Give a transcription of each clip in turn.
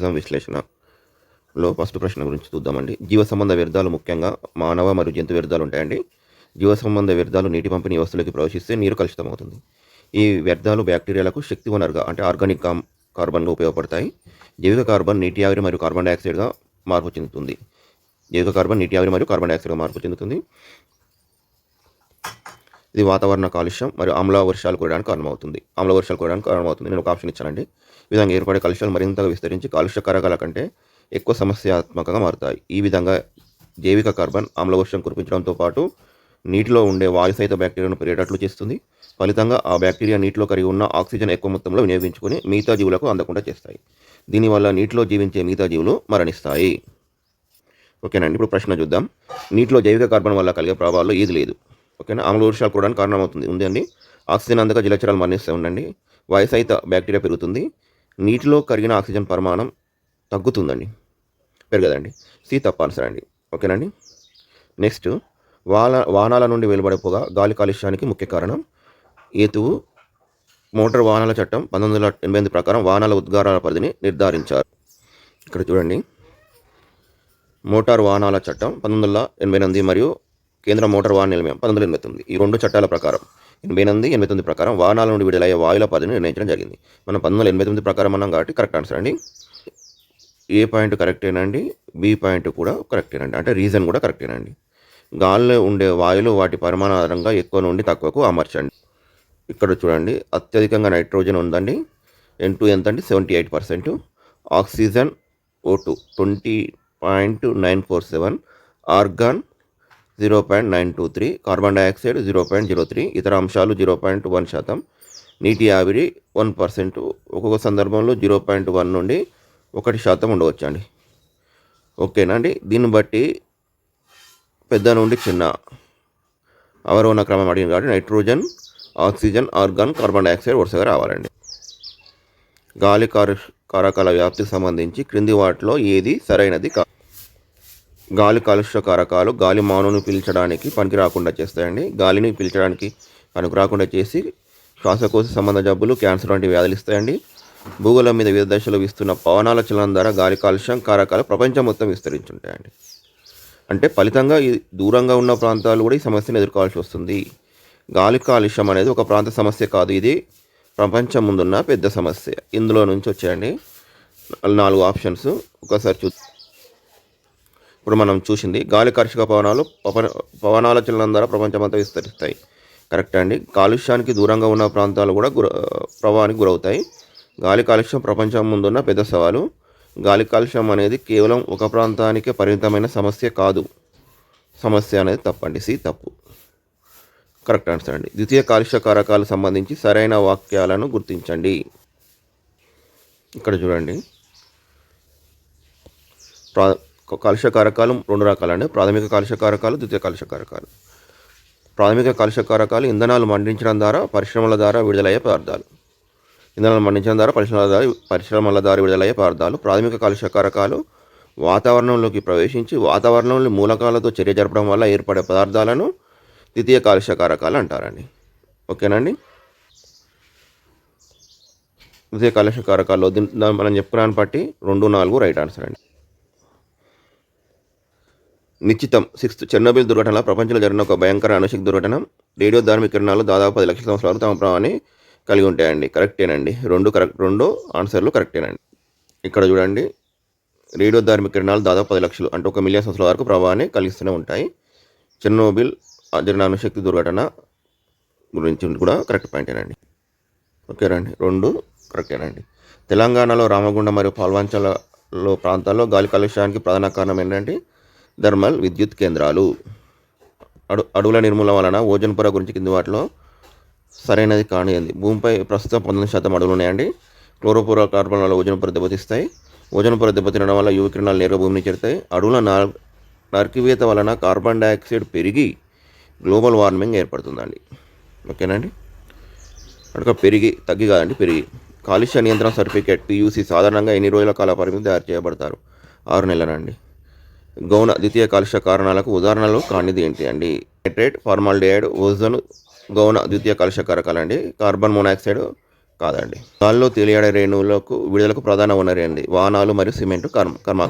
Exam విశ్లేషణలో first ప్రశ్న గురించి చూద్దామండి. జీవ సంబంధ వ్యర్థాలు ముఖ్యంగా మానవ మరియు జంతు వ్యర్థాలు ఉంటాయండి. జీవ సంబంధ వ్యర్థాలు నీటి పంపిణీ వ్యవస్థలోకి ప్రవేశిస్తే నీరు కలుషితమవుతుంది. ఈ వ్యర్థాలు బ్యాక్టీరియాలకు శక్తి వనరుగా అంటే ఆర్గానిక్ కార్బన్గా ఉపయోగపడతాయి. జైవిక కార్బన్ నీటి ఆవిరి మరియు కార్బన్ డైఆక్సైడ్గా మార్పు చెందుతుంది. జైవిక కార్బన్ నీటి ఆవిరి మరియు కార్బన్ డైఆక్సైడ్గా మార్పు చెందుతుంది. ఇది వాతావరణ కాలుష్యం మరియు ఆమ్ల వర్షాలు కురవడానికి కారణమవుతుంది. నేను ఒక ఆప్షన్ ఇచ్చానండి. ఈ విధంగా ఏర్పడే కాలుష్యాలు మరింతగా విస్తరించి కాలుష్య కారకాల కంటే ఎక్కువ సమస్యాత్మకంగా మారుతాయి. ఈ విధంగా జైవిక కార్బన్ ఆమ్ల వర్షం కురిపించడంతో పాటు నీటిలో ఉండే వాయు సహిత బ్యాక్టీరియాను పెరిగేటట్లు చేస్తుంది. ఫలితంగా ఆ బ్యాక్టీరియా నీటిలో కరిగి ఉన్న ఆక్సిజన్ ఎక్కువ మొత్తంలో వినియోగించుకొని మిగతా జీవులకు అందకుండా చేస్తాయి. దీనివల్ల నీటిలో జీవించే మిగతా జీవులు మరణిస్తాయి. ఓకేనండి. ఇప్పుడు ప్రశ్న చూద్దాం. నీటిలో జైవిక కార్బన్ వల్ల కలిగే ప్రభావాల్లో ఏది లేదు. ఓకేనా. ఆమ్ల వర్షాలు కూడడానికి కారణమవుతుంది ఉందండి. ఆక్సిజన్ అందక జలచరాలు మరణిస్తూ ఉండండి. వాయు సహిత బ్యాక్టీరియా పెరుగుతుంది. నీటిలో కరిగిన ఆక్సిజన్ పరిమాణం తగ్గుతుందండి, పెరగదండి. సి తప్ప ఆన్సర్ అండి. ఓకేనండి. నెక్స్ట్, వాహనాల నుండి వెలువడే పొగ గాలి కాలుష్యానికి ముఖ్య కారణం. ఏతువు మోటార్ వాహనాల చట్టం 1988 ప్రకారం వాహనాల ఉద్గారాల పరిధిని నిర్ధారించారు. ఇక్కడ చూడండి, మోటార్ వాహనాల చట్టం 1988 మరియు కేంద్ర మోటార్ వాహన నియమం 1989, ఈ రెండు చట్టాల ప్రకారం 88, 89 ప్రకారం వాహనాల నుండి విడుదలయ్యే వాయువుల పరిధిని నిర్ణయించడం జరిగింది. మనం 1989 ప్రకారం అన్నాం కాబట్టి కరెక్ట్ ఆన్సర్ అండి. ఏ పాయింట్ కరెక్టేనండి, బి పాయింట్ కూడా కరెక్టేనండి, అంటే రీజన్ కూడా కరెక్టేనండి. గాలిలో ఉండే వాయువులు వాటి పరిమాణ ఆధారంగా ఎక్కువ నుండి తక్కువకు అమర్చండి. ఇక్కడ చూడండి, అత్యధికంగా నైట్రోజన్ ఉందండి. N2 ఎంత అండి, 78%. Oxygen O2 20.947, organ 0.923, carbon dioxide 0.03, ఇతర అంశాలు 0.1%, నీటి ఆవిరి 1%, ఒక్కొక్క సందర్భంలో 0.1 నుండి 1% ఉండవచ్చు అండి. ఓకేనా అండి. దీన్ని బట్టి పెద్ద నుండి చిన్న అవరోహణ క్రమం అడిగింది కాబట్టి nitrogen, oxygen, organ, carbon dioxide వరుసగా రావాలండి. గాలి కారకాల వ్యాప్తికి సంబంధించి క్రింది వాటిలో ఏది సరైనది కాదు. గాలి కాలుష్య కారకాలు గాలి మానవుని పీల్చడానికి పనికి రాకుండా చేస్తాయండి. గాలిని పీల్చడానికి పనికి రాకుండా చేసి శ్వాసకోశ సంబంధ జబ్బులు, క్యాన్సర్ వంటి వ్యాధులు ఇస్తాయండి. భూగోళం మీద వివిధ దశలో వీస్తున్న పవనాల చలనం ద్వారా గాలి కాలుష్యం కారకాలు ప్రపంచం మొత్తం విస్తరించుంటాయండి. అంటే ఫలితంగా ఈ దూరంగా ఉన్న ప్రాంతాలు కూడా ఈ సమస్యను ఎదుర్కోవాల్సి వస్తుంది. గాలి కాలుష్యం అనేది ఒక ప్రాంత సమస్య కాదు, ఇది ప్రపంచం ముందున్న పెద్ద సమస్య. ఇందులో నుంచి వచ్చాయండి 4 ఆప్షన్స్. ఒకసారి ఇప్పుడు మనం చూసింది గాలి కర్షక పవనాల చలనం ద్వారా ప్రపంచమంతా విస్తరిస్తాయి. కరెక్ట్ అండి. కాలుష్యానికి దూరంగా ఉన్న ప్రాంతాలు కూడా ప్రభావానికి గురవుతాయి. గాలి కాలుష్యం ప్రపంచం ముందున్న పెద్ద సవాలు. గాలి కాలుష్యం అనేది కేవలం ఒక ప్రాంతానికే పరిమితమైన సమస్య కాదు. సమస్య అనేది తప్పండి, సి తప్పు. కరెక్ట్ ఆన్సర్ అండి. ద్వితీయ కాలుష్య కారకాలకు సంబంధించి సరైన వాక్యాలను గుర్తించండి. ఇక్కడ చూడండి, కాలుష్య కారకాలు 2 రకాలండి. ప్రాథమిక కాలుష్య కారకాలు, ద్వితీయ కాలుష్య కారకాలు. ప్రాథమిక కాలుష్య కారకాలు ఇంధనాలు మండించడం ద్వారా పరిశ్రమల ద్వారా విడుదలయ్యే పదార్థాలు. విడుదలయ్యే పదార్థాలు. ప్రాథమిక కాలుష్య కారకాలు వాతావరణంలోకి ప్రవేశించి వాతావరణంలో మూలకాలతో చర్య జరపడం వల్ల ఏర్పడే పదార్థాలను ద్వితీయ కాలుష్య కారకాలు అంటారండి. ఓకేనండి. ద్వితీయ కాలుష్య కారకాల్లో మనం చెప్పుకున్నాను బట్టి 2, 4 రైట్ ఆన్సర్ అండి. నిశ్చితం 6th చెర్నోబిల్ దుర్ఘటన ప్రపంచంలో జరిగిన ఒక భయంకర అణుశక్తి దుర్ఘటన. రేడియో ధార్మిక కిరణాలు దాదాపు 10 లక్షల సంవత్సరాలు తమ ప్రభావాన్ని కలిగి ఉంటాయండి. కరెక్టేనండి. 2 ఆన్సర్లు కరెక్టేనండి. ఇక్కడ చూడండి, రేడియో ధార్మిక కిరణాలు దాదాపు 10 లక్షలు అంటే 1 మిలియన్ సంవత్సరాల వరకు ప్రభావాన్ని కలిగిస్తూనే ఉంటాయి. చెర్నోబిల్ జరిగిన అణుశక్తి దుర్ఘటన గురించి కూడా కరెక్ట్ పాయింటేనండి. ఓకేనండి. 2 కరెక్టేనండి. తెలంగాణలో రామగుండం మరియు పాల్వంచలలో ప్రాంతాల్లో గాలి కాలుష్యానికి ప్రధాన కారణం ఏంటంటే థర్మల్ విద్యుత్ కేంద్రాలు. అడవుల నిర్మూలన వలన ఓజోన్ పొర గురించి కింది వాటిలో సరైనది కానిది. భూమిపై ప్రస్తుతం 19% అడవులు ఉన్నాయండి. క్లోరోఫ్లోరో కార్బన్ వల్ల ఓజోన్ పొర దెబ్బతీస్తాయి. ఓజోన్ పొర దెబ్బతినడం వల్ల యువ కిరణాలు నేరుగా భూమిని చేరుతాయి. అడవుల నరికివేత వలన కార్బన్ డైఆక్సైడ్ పెరిగి గ్లోబల్ వార్మింగ్ ఏర్పడుతుందండి. ఓకేనండి. తగ్గి కాదండి, పెరిగి. కాలుష్య నియంత్రణ సర్టిఫికేట్ PUC సాధారణంగా ఎన్ని రోజుల కాల పరిమితి తయారు చేయబడతారు? 6 నెలలండి. గౌణ ద్వితీయ కాలుష్య కారణాలకు ఉదాహరణలు కానిది ఏంటి అండి? నైట్రేట్, ఫార్మాల్డిహైడ్, ఓజోన్ గౌణ ద్వితీయ కాలుష్య కారకాలండి. కార్బన్ మోనాక్సైడ్, కాదండి. గాల్లో తేలియాడే రేణువులకు విడుదలకు ప్రధాన వనరు అండి వాహనాలు మరియు సిమెంటు కర్మ.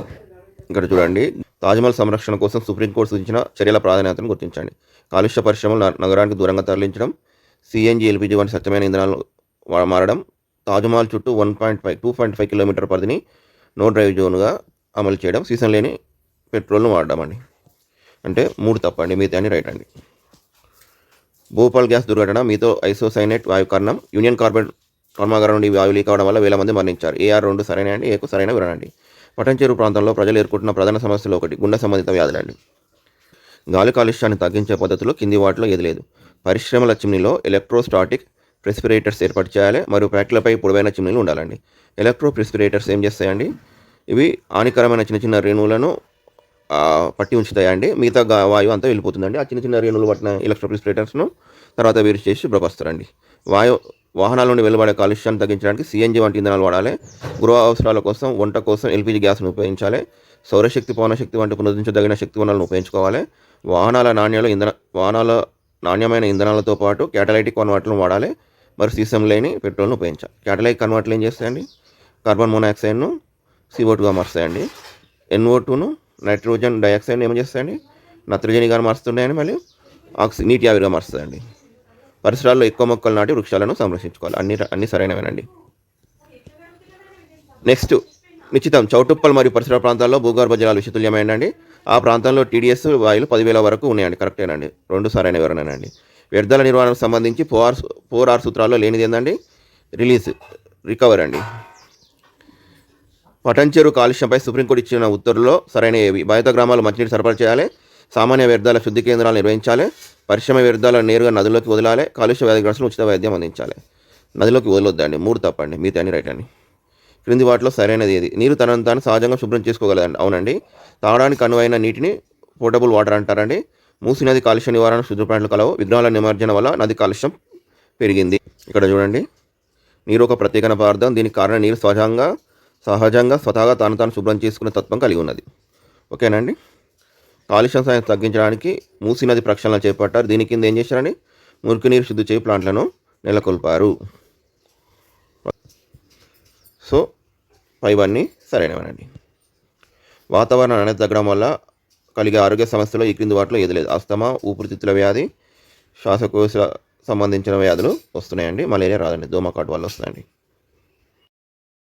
ఇక్కడ చూడండి, తాజ్మహల్ సంరక్షణ కోసం సుప్రీంకోర్టు సూచించిన చర్యల ప్రాధాన్యతను గుర్తించండి. కాలుష్య పరిశ్రమలు నగరానికి దూరంగా తరలించడం, సిఎన్జి, ఎల్పిజి వంటి స్వచ్ఛమైన ఇంధనాలు మారడం, తాజ్మహల్ చుట్టూ 2.5 కిలోమీటర్ పరిధిని నో డ్రైవ్ జోన్గా అమలు చేయడం, సీజన్ లేని పెట్రోల్ను వాడడం అండి. అంటే 3 తప్పండి, మిగతా అన్ని రైట్ అండి. భోపాల్ గ్యాస్ దుర్ఘటన, మీతో ఐసోసైనేట్ వాయు కారణం, యూనియన్ కార్బన్ కర్మాగారం నుండి వాయు లీక్ అవడం వల్ల వేల మంది మరణించారు. ఏఆర్ 2 సరైన అండి, ఏకు సరైన వివరణండి. పటంచెరు ప్రాంతంలో ప్రజలు ఎదుర్కొంటున్న ప్రధాన సమస్యలు ఒకటి గుండె సంబంధిత వ్యాధులండి. గాలి కాలుష్యాన్ని తగ్గించే పద్ధతిలో కింది వాటిలో ఏది లేదు. పరిశ్రమల చిమ్నీలో ఎలక్ట్రోస్టాటిక్ ప్రెస్పిరేటర్స్ ఏర్పాటు చేయాలి మరియు ఫ్యాక్టరీలపై పొడవైన చిమ్నీలు ఉండాలండి. ఎలక్ట్రో ప్రెస్పిరేటర్స్ ఏం చేస్తాయండి? ఇవి హానికరమైన చిన్న చిన్న రేణువులను పట్టి ఉంచుతాయండి. మిగతా వాయువు అంతా వెళ్ళిపోతుందండి. ఆ చిన్న చిన్న రేణువులు పట్టిన ఎలక్ట్రో ప్రెస్పిరేటర్స్ను తర్వాత వేరు చేసి బ్రొకొస్తారండి. వాహనాల నుండి వెలువడే కాలుష్యాన్ని తగ్గించడానికి సిఎన్జి వంటి ఇంధనాలు వాడాలి. గృహ అవసరాల కోసం, వంట కోసం ఎల్పిజి గ్యాస్ను ఉపయోగించాలి. సౌరశక్తి, పవనశక్తి వంటి పునరుద్ధరించదగిన శక్తి వనరులను ఉపయోగించుకోవాలి. వాహనాల నాణ్యమైన ఇంధనాలతో పాటు క్యాటలైటిక్ కన్వర్టర్లను వాడాలి మరియు సీసం లేని పెట్రోల్ను ఉపయోగించాలి. క్యాటలైటిక్ కన్వర్టర్లు ఏం చేస్తాయండి? కార్బన్ మోనాక్సైడ్ను CO2గా మారుస్తాయండి. NO2ను నైట్రోజన్ డైఆక్సైడ్ను ఏం చేస్తాయండి? నత్రజనిగా మారుస్తున్నాయండి. మళ్ళీ నీటి ఆవిరిగా మారుస్తాయండి. పరిసరాల్లో ఎక్కువ మొక్కలు నాటి వృక్షాలను సంరక్షించుకోవాలి. అన్ని సరైనవేనండి. నెక్స్ట్, నిశ్చితం చౌటుప్పల్ మరియు పరిసర ప్రాంతాల్లో భూగర్భ జలాలు విషతుల్యమైనండి. ఆ ప్రాంతంలో TDS వాయులు 10,000 వరకు ఉన్నాయండి. కరెక్టేనండి, 2 సరైన వివరణనండి. వ్యర్థాల నిర్వహణకు సంబంధించి 4R సూత్రాల్లో లేనిది ఏందండి? రికవర్ అండి. పటంచెరు కాలుష్యంపై సుప్రీంకోర్టు ఇచ్చిన ఉత్తర్వుల్లో సరైన ఏవి? బాధిత గ్రామాలు మంచినీరు సరఫరా చేయాలి. సామాన్య వ్యర్థాల శుద్ధి కేంద్రాలు నిర్వహించాలి. పరిశ్రమ వ్యర్థాలను నేరుగా నదుల్లోకి వదలాలి. కాలుష్య వ్యాధిగ్రస్తులకు ఉచిత వైద్యం అందించాలి. నదిలోకి వదలొద్దండి, 3 తప్పండి, మిగతా అన్ని రైట్ అండి. క్రింది వాటిలో సరైనది ఏది? నీరు తనను తాను సహజంగా శుభ్రం చేసుకోగలదండి. అవునండి. తాగడానికి అనువైన నీటిని పోర్టబుల్ వాటర్ అంటారండి. మూసి నది కాలుష్య నివారణ శుద్ధ ప్లాంట్లు కలవు. విగ్రహాల నిమజ్జన వల్ల నది కాలుష్యం పెరిగింది. ఇక్కడ చూడండి, నీరు ఒక ప్రత్యేక పదార్థం. దీనికి కారణం నీరు సహజంగా స్వతహాగా తాను శుభ్రం చేసుకునే తత్వం కలిగి ఉన్నది. ఓకేనండి. కాలుష్యం తగ్గించడానికి మూసి నది ప్రక్షాళన చేపట్టారు. దీని కింద ఏం చేశారండి? మురికి నీరు శుద్ధి చేయి ప్లాంట్లను నెలకొల్పారు. సో పైవన్నీ సరైనవనండి. వాతావరణ నాణ్యత తగ్గడం వల్ల కలిగే ఆరోగ్య సమస్యలు ఈ క్రింది వాటిలో ఏది లేదు. అస్తమా, ఊపిరితిత్తుల వ్యాధి, శ్వాసకోశ సంబంధించిన వ్యాధులు వస్తున్నాయండి. మలేరియా రాదండి, దోమకాటు వల్ల వస్తాయండి.